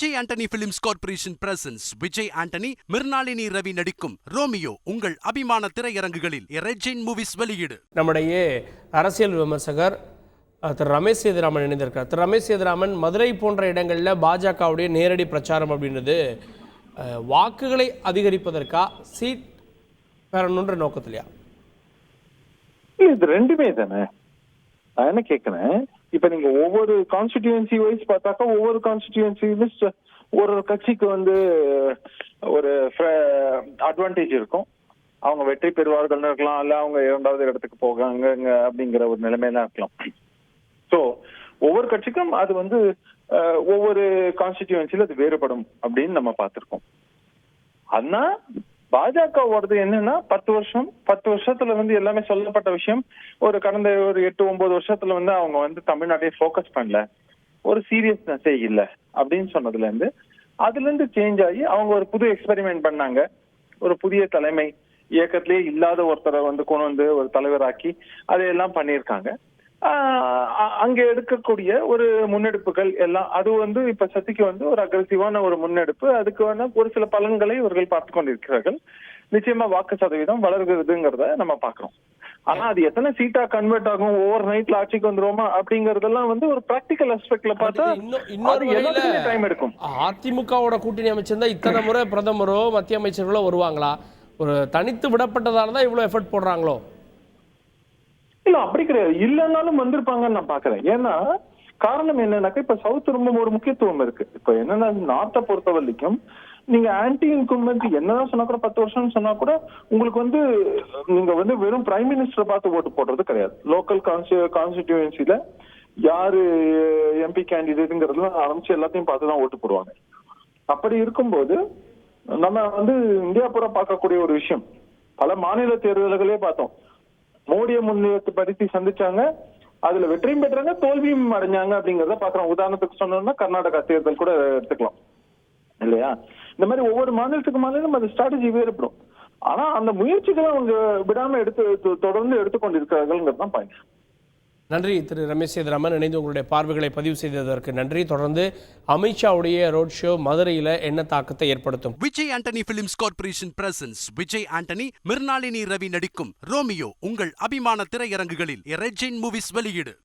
Vijay Antony films corporation presents Vijay Antony, Mirnalini Ravi நடிக்கும் Romeo உங்கள் அபிமான திரையரங்குகளில் ரெஜின் மூவிஸ் வெளியீடு. நம்முடைய அரசியல் விமர்சகர் திரு ரமேஷ் சேதுராமன் இணைந்திருக்கார். திரு ரமேஷ் சேதுராமன், மதுரை போன்ற இடங்களில் பாஜகவுடைய நேரடி பிரச்சாரம் அப்படின்றது வாக்குகளை அதிகரிப்பதற்கா சீட் பெறணுன்ற நோக்கத்திலையா? இது ரெண்டுமே தானே. நான் என்ன கேட்கிறேன், இப்ப நீங்க ஒவ்வொரு கான்ஸ்டிடியூன்சி வைஸ் பார்த்தாக்கா ஒவ்வொரு கான்ஸ்டிடியூன்சி ஒரு கட்சிக்கு ஒரு அட்வான்டேஜ் இருக்கும். அவங்க வெற்றி பெறுவார்கள் இருக்கலாம், இல்ல அவங்க இரண்டாவது இடத்துக்கு போகாங்க அப்படிங்கிற ஒரு நிலைமையில இருக்கலாம். சோ ஒவ்வொரு கட்சிக்கும் அது ஒவ்வொரு கான்ஸ்டிடியூன்சில அது வேறுபடும் அப்படின்னு நம்ம பார்த்திருக்கோம். ஆனா பாஜக வருது என்னன்னா 10 வருஷத்துல எல்லாமே சொல்லப்பட்ட விஷயம் கடந்த 8-9 வருஷத்துல அவங்க தமிழ்நாட்டையே போக்கஸ் பண்ணல, ஒரு சீரியஸ்னஸே இல்ல அப்படின்னு சொன்னதுல இருந்து சேஞ்ச் ஆகி அவங்க ஒரு புது எக்ஸ்பெரிமெண்ட் பண்ணாங்க. ஒரு புதிய தலைமை இயக்கத்திலேயே இல்லாத ஒருத்தரை கொண்டு ஒரு தலைவராக்கி அதையெல்லாம் பண்ணியிருக்காங்க. அங்க எடுக்கக்கூடிய ஒரு முன்னெடுப்புகள் எல்லாம் அது இப்ப சத்திக்கு ஒரு அக்ரெசிவான ஒரு முன்னெடுப்பு. அதுக்கு ஒரு சில பலன்களை இவர்கள் பார்த்து கொண்டிருக்கிறார்கள். நிச்சயமா வாக்கு சதவீதம் வளர்கிறதுங்கிறத நம்ம பாக்குறோம். ஆனா அது எத்தனை சீட்டா கன்வெர்ட் ஆகும், ஓவர் நைட்ல ஆட்சிக்கு வந்துருவோமா அப்படிங்கறதெல்லாம் ஒரு பிராக்டிக்கல் ஆஸ்பெக்ட்ல பார்த்தா டைம் எடுக்கும். அதிமுகவோட கூட்டணி அமைச்சிருந்தா இத்தனை முறை பிரதமரோ மத்திய அமைச்சர்களோ வருவாங்களா? ஒரு தனித்து விடப்பட்டதாலதான் இவ்வளவு எஃபர்ட் போடுறாங்களோ? இல்ல அப்படி கிடையாது, இல்லைன்னாலும் வந்திருப்பாங்கன்னு நான் பாக்குறேன். ஏன்னா காரணம் என்னன்னாக்கா இப்ப சவுத் ரொம்ப ஒரு முக்கியத்துவம் இருக்கு. இப்ப என்னன்னா நார்த்தை பொறுத்த வரைக்கும் நீங்க ஆன்டி இன்கும்பன்சி என்னதான் சொன்னா கூட 10 வருஷம் சொன்னா கூட உங்களுக்கு நீங்க வெறும் பிரைம் மினிஸ்டரை பார்த்து ஓட்டு போடுறது கிடையாது. லோக்கல் கான்ஸ்டிடியூன்சில யாரு எம்பி கேண்டிடேட்ங்கிறதுல ஆரம்பிச்சு எல்லாத்தையும் பார்த்துதான் ஓட்டு போடுவாங்க. அப்படி இருக்கும்போது நம்ம இந்தியா பூரா பார்க்கக்கூடிய ஒரு விஷயம், பல மாநில தேர்தல்களே பார்த்தோம். மோடியை முன்னிறுத்தி சந்திச்சாங்க, அதுல வெற்றியும் பெற்றாங்க, தோல்வியும் அடைஞ்சாங்க அப்படிங்கறத பாக்குறோம். உதாரணத்துக்கு சொன்னோம்னா கர்நாடகா தேர்தல் கூட எடுத்துக்கலாம் இல்லையா? இந்த மாதிரி ஒவ்வொரு மாநிலம் அது ஸ்ட்ராட்டஜி வேறுபடும். ஆனா அந்த முயற்சிகளை அவங்க விடாம தொடர்ந்து எடுத்துக்கொண்டிருக்கிறார்கள் தான் பாயிண்ட். நன்றி திரு ரமேஷ் சேதுராமன், இணைந்து உங்களுடைய பார்வைகளை பதிவு செய்ததற்கு நன்றி. தொடர்ந்து அமித்ஷாவுடைய ரோட் ஷோ மதுரையில என்ன தாக்கத்தை ஏற்படுத்தும்? Vijay Antony films corporation presents Vijay Antony, Mirnalini Ravi நடிக்கும் ரோமியோ உங்கள் அபிமான திரையரங்குகளில் ரெஜின் மூவிஸ் வெளியீடு.